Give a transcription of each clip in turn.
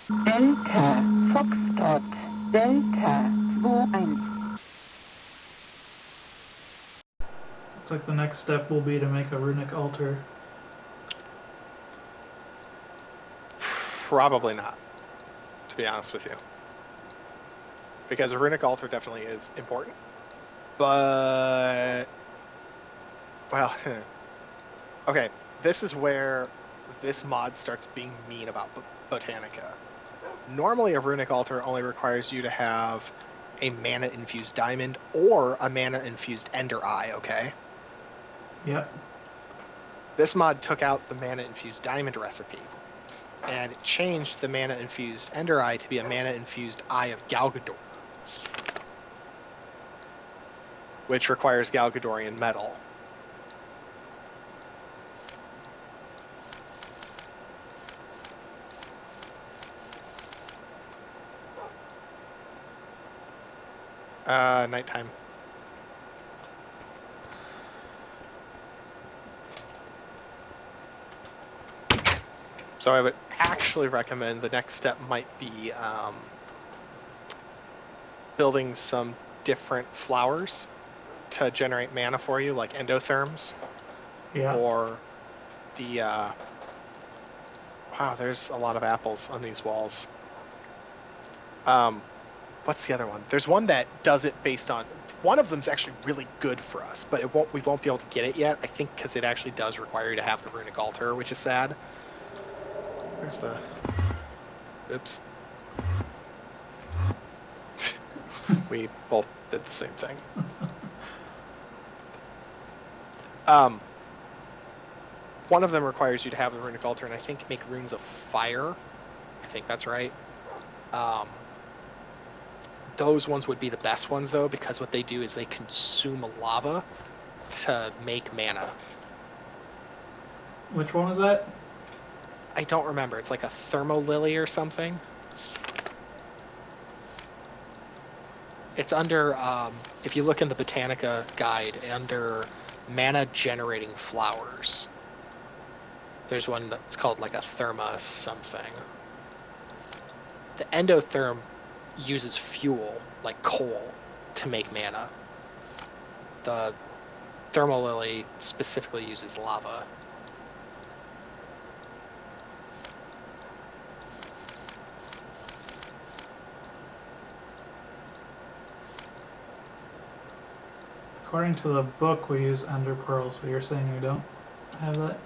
Delta Foxtrot Delta 2-1. Looks like the next step will be to make a runic altar. Probably not, to be honest with you. Because a runic altar definitely is important. But... well, okay, this is where this mod starts being mean about Botanica. Normally a runic altar only requires you to have a mana-infused diamond or a mana-infused ender eye, okay? Yep. This mod took out the mana-infused diamond recipe, and it changed the mana-infused ender eye to be a mana-infused eye of Galgador, which requires Galgadorian metal. Nighttime. So I would actually recommend the next step might be building some different flowers to generate mana for you, like endotherms. Yeah. Or the... wow, there's a lot of apples on these walls. What's the other one? There's one that does it based on... one of them's actually really good for us, but we won't be able to get it yet, I think, because it actually does require you to have the runic altar, which is sad. Where's the... oops. We both did the same thing. One of them requires you to have the runic altar, and I think make runes of fire. I think that's right. Those ones would be the best ones, though, because what they do is they consume lava to make mana. Which one was that? I don't remember. It's like a thermolily or something. It's under, if you look in the Botanica guide, under mana generating flowers. There's one that's called like a therma something. The endotherm uses fuel, like coal, to make mana. The thermolily specifically uses lava. According to the book, we use ender pearls, but you're saying we don't have that?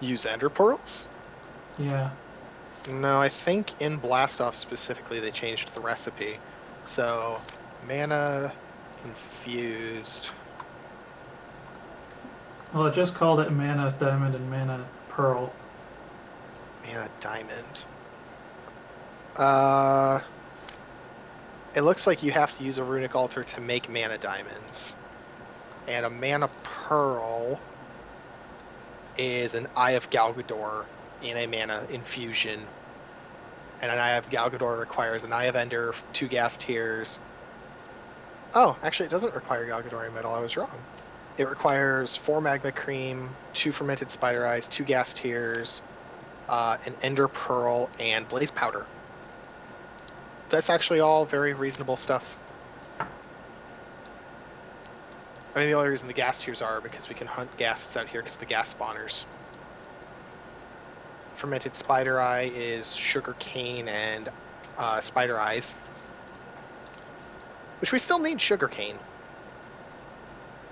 Use ender pearls? Yeah. No, I think in Blastoff specifically they changed the recipe. So, mana infused. Well, it just called it mana diamond and mana pearl. Mana diamond. It looks like you have to use a runic altar to make mana diamonds. And a mana pearl is an Eye of Galgador in a mana infusion. And an Eye of Galgador requires an Eye of Ender, 2 gas tiers. Oh, actually it doesn't require Galgadorian metal, I was wrong. It requires 4 magma cream, 2 fermented spider eyes, 2 gas tiers, an ender pearl, and blaze powder. That's actually all very reasonable stuff. I mean, the only reason the gas tiers are because we can hunt ghasts out here because the gas spawners. Fermented spider eye is sugar cane and spider eyes. Which we still need sugar cane.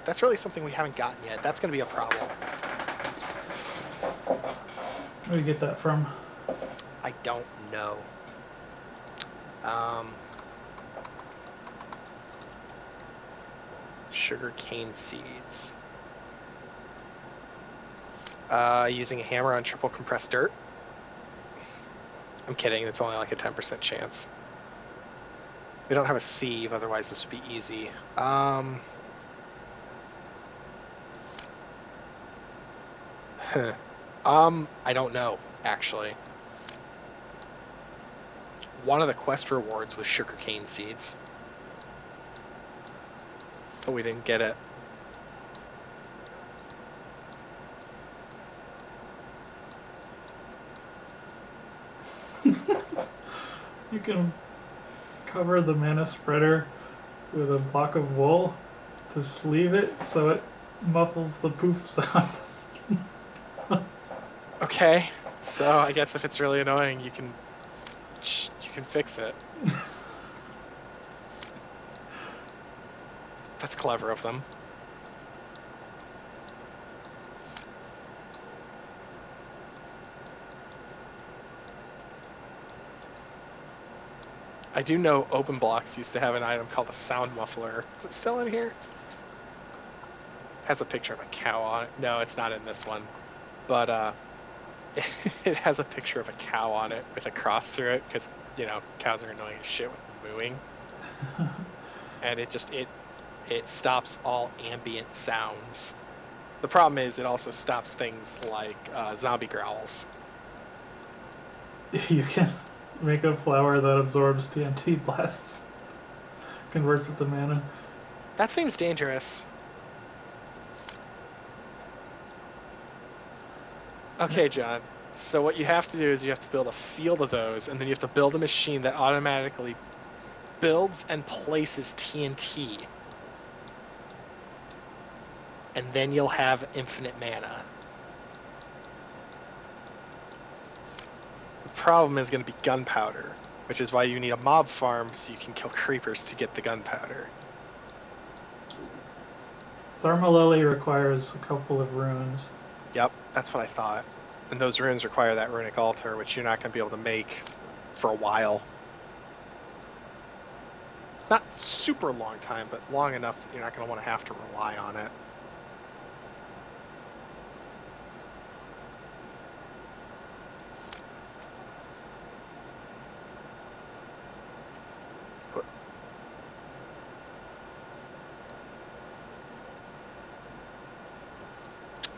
That's really something we haven't gotten yet. That's going to be a problem. Where do you get that from? I don't know. Sugar cane seeds. Using a hammer on triple compressed dirt. I'm kidding, it's only like a 10% chance. We don't have a sieve, otherwise this would be easy. I don't know, actually. One of the quest rewards was sugarcane seeds. But we didn't get it. You can cover the mana spreader with a block of wool to sleeve it so it muffles the poof sound. Okay, so I guess if it's really annoying, you can fix it. That's clever of them. I do know Open Blocks used to have an item called a sound muffler. Is it still in here? Has a picture of a cow on it. No, it's not in this one. But it has a picture of a cow on it with a cross through it because, you know, cows are annoying as shit with mooing. And it stops all ambient sounds. The problem is it also stops things like zombie growls. You can make a flower that absorbs TNT blasts. Converts it to mana. That seems dangerous. Okay, John. So what you have to do is you have to build a field of those, and then you have to build a machine that automatically builds and places TNT. And then you'll have infinite mana. The problem is going to be gunpowder, which is why you need a mob farm so you can kill creepers to get the gunpowder. Thermalily requires a couple of runes. Yep, that's what I thought. And those runes require that runic altar, which you're not going to be able to make for a while. Not super long time, but long enough that you're not going to want to have to rely on it.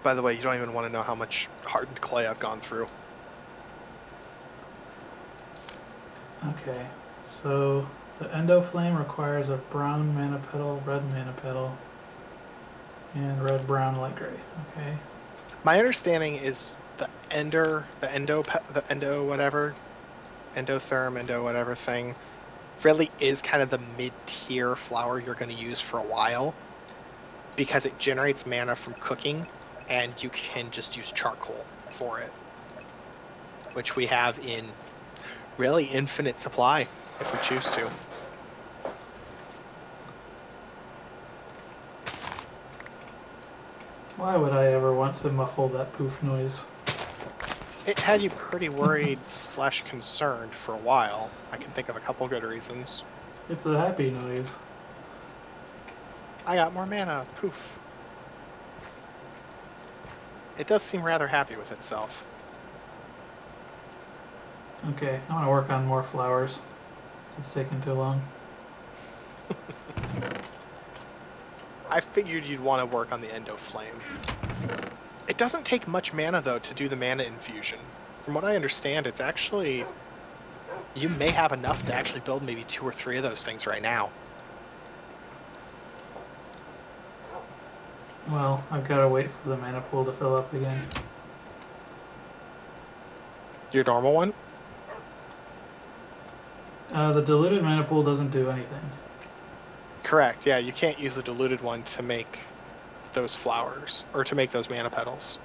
By the way, you don't even want to know how much hardened clay I've gone through. Okay, so the Endoflame requires a brown mana petal, red mana petal, and red, brown, light gray. Okay. My understanding is the endo whatever thing really is kind of the mid-tier flower you're going to use for a while because it generates mana from cooking and you can just use charcoal for it, which we have in really infinite supply if we choose to. Why would I ever want to muffle that poof noise? It had you pretty worried / concerned for a while. I can think of a couple good reasons. It's a happy noise. I got more mana. Poof. It does seem rather happy with itself. Okay, I want to work on more flowers. It's taking too long. I figured you'd want to work on the Endoflame. It doesn't take much mana, though, to do the mana infusion. From what I understand, it's actually... You may have enough to actually build maybe 2 or 3 of those things right now. Well, I've got to wait for the mana pool to fill up again. Your normal one? The diluted mana pool doesn't do anything. Correct, yeah, you can't use the diluted one to make those flowers, or to make those mana petals.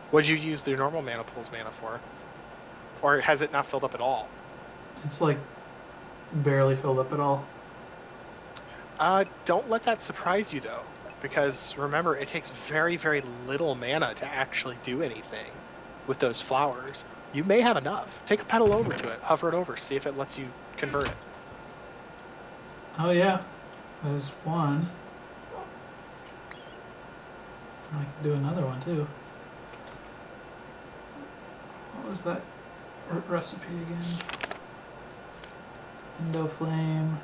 What'd you use the normal mana pool's mana for? Or has it not filled up at all? It's like barely filled up at all. Don't let that surprise you, though, because remember, it takes very, very little mana to actually do anything with those flowers. You may have enough. Take a petal over to it, hover it over, see if it lets you convert it. Oh yeah, there's one. I can do another one too. What was that recipe again? Endoflame.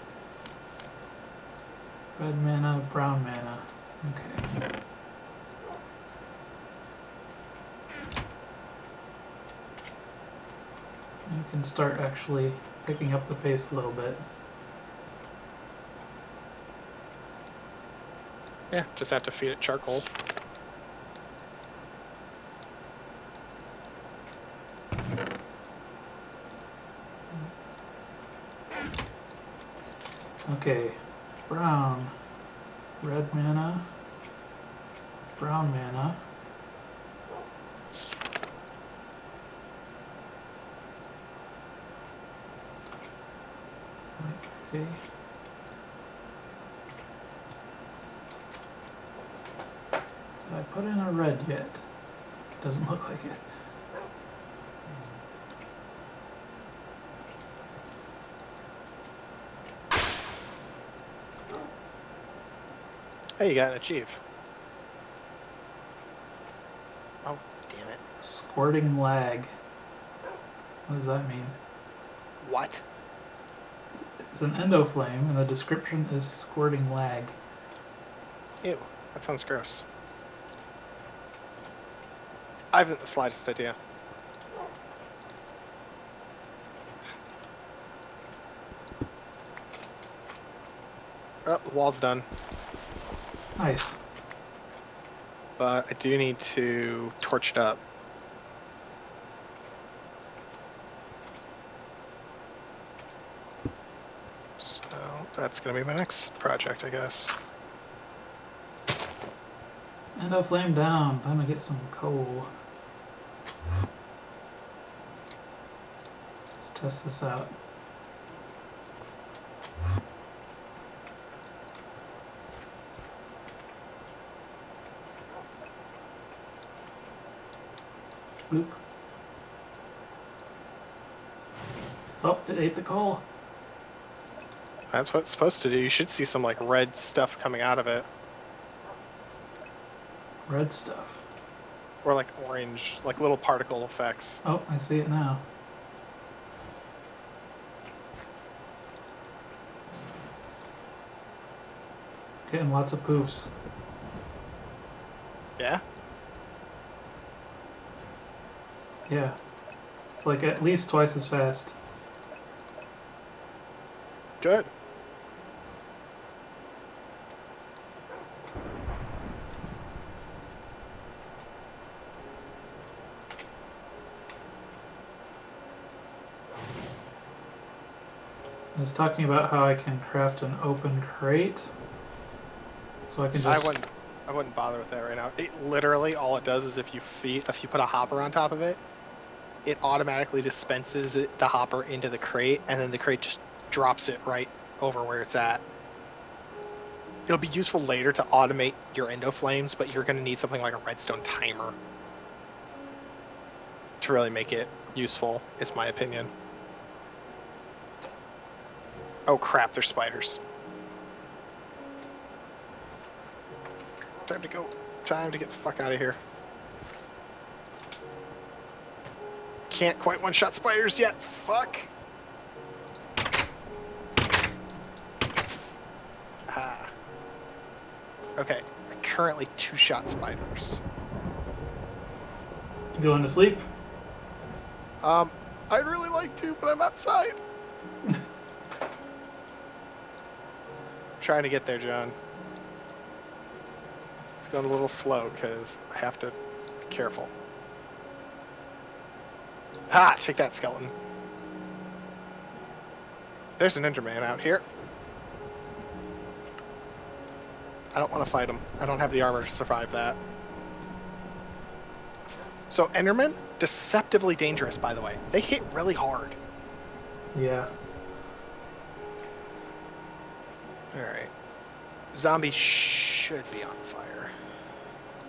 Red mana, brown mana. Okay. You can start actually picking up the pace a little bit. Yeah, just have to feed it charcoal. Okay, brown, red mana, brown mana. Okay. Did I put in a red yet? Doesn't look like it. Hey, you got an achieve. Oh, damn it. Squirting lag. What does that mean? What? It's an endoflame, and the description is squirting lag. Ew, that sounds gross. I haven't the slightest idea. Oh, the wall's done. Nice. But I do need to torch it up. So that's going to be my next project, I guess. Endoflame down. Time to get some coal. Let's test this out. Bloop. Oh, it ate the coal. That's what it's supposed to do. You should see some like red stuff coming out of it. Red stuff. Or like orange, like little particle effects. Oh, I see it now. Getting lots of poofs. Yeah? Yeah. It's like at least twice as fast. Good. I was talking about how I can craft an open crate. So I can just... I wouldn't bother with that right now. It literally all it does is if you put a hopper on top of it, it automatically dispenses the hopper into the crate, and then the crate just drops it right over where it's at. It'll be useful later to automate your endoflames, but you're going to need something like a redstone timer to really make it useful, is my opinion. Oh crap, there's spiders. Time to go. Time to get the fuck out of here. Can't quite one-shot spiders yet. Fuck. Ah. Okay, I currently two-shot spiders. You going to sleep? I'd really like to, but I'm outside. Trying to get there, John. It's going a little slow because I have to be careful. Ah, take that, skeleton. There's an Enderman out here. I don't want to fight him. I don't have the armor to survive that. So Endermen, deceptively dangerous, by the way. They hit really hard. Yeah. Alright. Zombies should be on fire.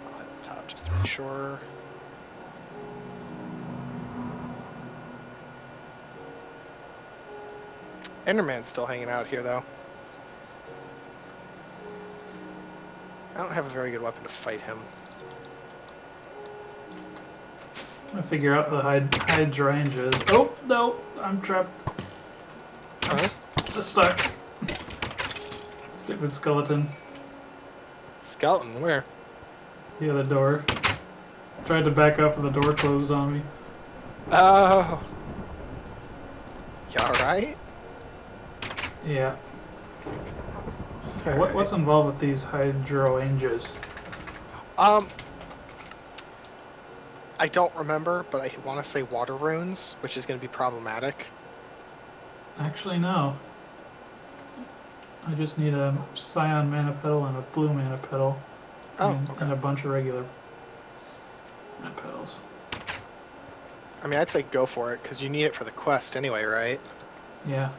I'll head up top just to make sure. Enderman's still hanging out here, though. I don't have a very good weapon to fight him. I'm gonna figure out the hydrangeas. Oh, no! I'm trapped. I'm stuck. Stupid skeleton. Skeleton, where? The other door. Tried to back up and the door closed on me. Oh. You alright? Yeah. What's involved with these hydrangeas? I don't remember, but I want to say water runes, which is going to be problematic. Actually, no. I just need a cyan mana petal and a blue mana petal. Oh, and, okay. and a bunch of regular mana petals. I mean, I'd say go for it, because you need it for the quest anyway, right? Yeah.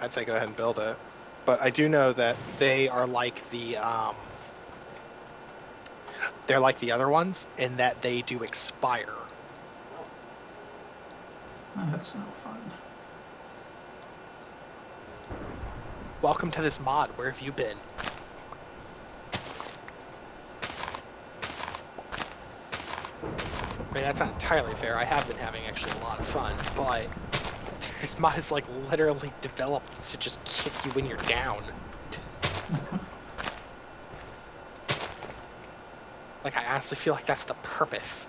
I'd say go ahead and build it. But I do know that they are like they're like the other ones in that they do expire. Oh, that's no fun. Welcome to this mod. Where have you been? I mean, that's not entirely fair. I have been having actually a lot of fun, but this mod is like literally developed to just kick you when you're down. Like, I honestly feel like that's the purpose.